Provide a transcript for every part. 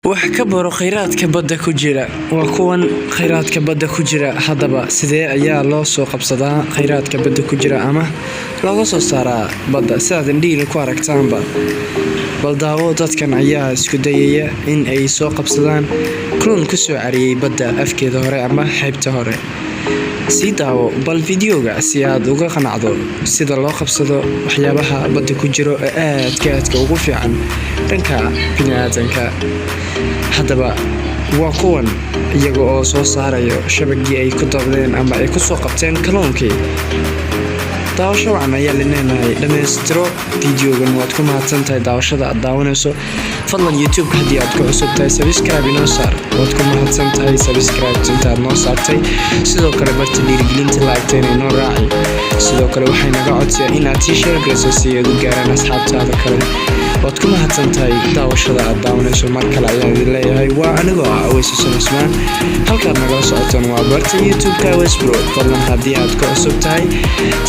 wax ka baro kheyraadka badda ku jira waa kuwan kheyraadka badda ku jira hadaba sidee ayaa loo soo qabsadaa kheyraadka badda ku jira ama looga soo saaraa badda sidaad indhihiina ku aragtaanba bal daawo dadkan ayaa isku dayaya in ay soo qabsadaan kalluun ku soo cariyay badda afkeeda hore ama xeebta hore sii daawo bal fiidiyowga si aad uga qanacdo sida loo qabsado waxyaabaha badda ku jiro ee aadka ugu fiican dhanka bini'aadanka hadaba waa kuwan iyaga oo soo saarayo shabagii ay ku dabdeen ama ay ku soo qabteen kalluunkii daawasho wacan ayaa leenahay dhammaystiro fiidiyowgan waad ku mahadsantahay daawashada aad daawanayso fadlan youtube haddii aad ku cusub tahay subscribe inoo saar waad ku mahadsantahay subscribe intaad noo saartay sidoo kale barta dhiirigelinta laagta inay noo raaci sidoo kale waxay naga codsiyaan inaad sii share garayso si aad u gaaraan asxaabtaada kale waad ku mahadsantahay daawashada aad daawanayso mar kale ayaan idin leeyahay waa anigoo ah Aweys Xuseen Cusmaan halkaad nagala socotaan waa barta youtube-ka Aweys Bro fadlan haddii aad ku cusub tahay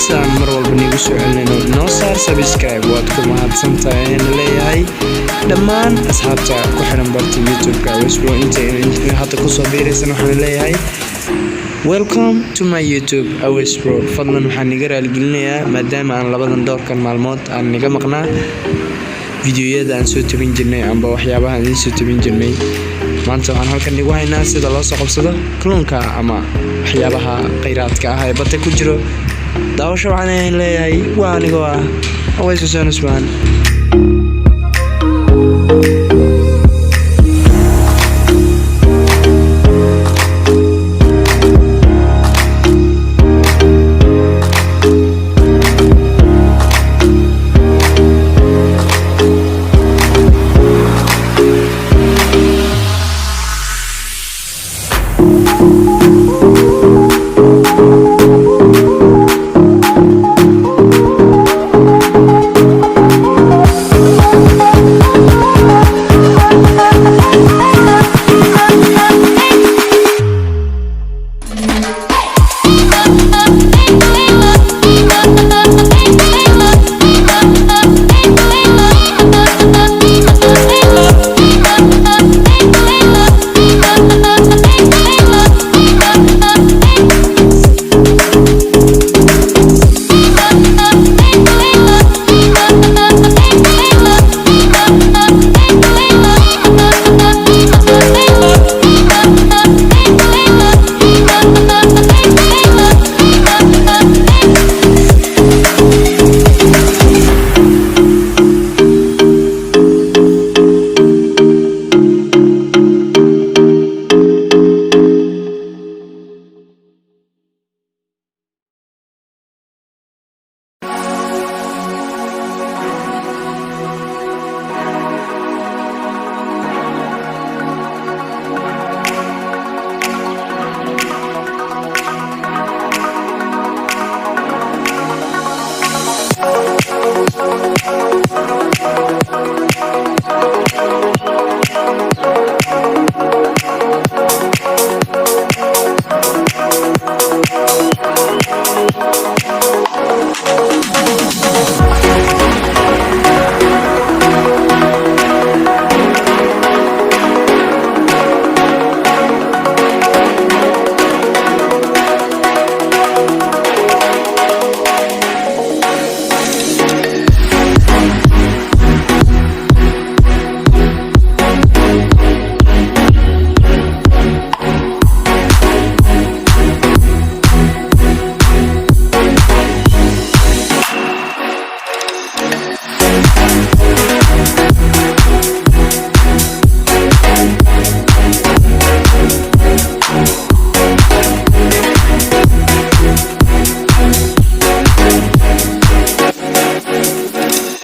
sidaan mar walba nigu soo celinayno noo saar subscribe waad ku mahadsantahay ayaan leeyahay dhammaan asxaabta ku xiran barta youtube-ka Aweys Bro inta hadda kusoo biiraysan waxaan leeyahay welcome to my youtube Aweys Bro fadlan waxaan niga raaligelinayaa maadaama aan labadan dhowrkan maalmood aan niga maqnaa fiidiyoyada aan soo tabin jirnay amba waxyaabaha aan soo tabin jirnay maanta waxaan halkan nigu haynaa sida loo soo qabsado kalluunka ama waxyaabaha kheyraadka ah ee badda ku jiro daawasho waxaan leeyahay waa anigoo ah Aweys Xuseen Cusmaan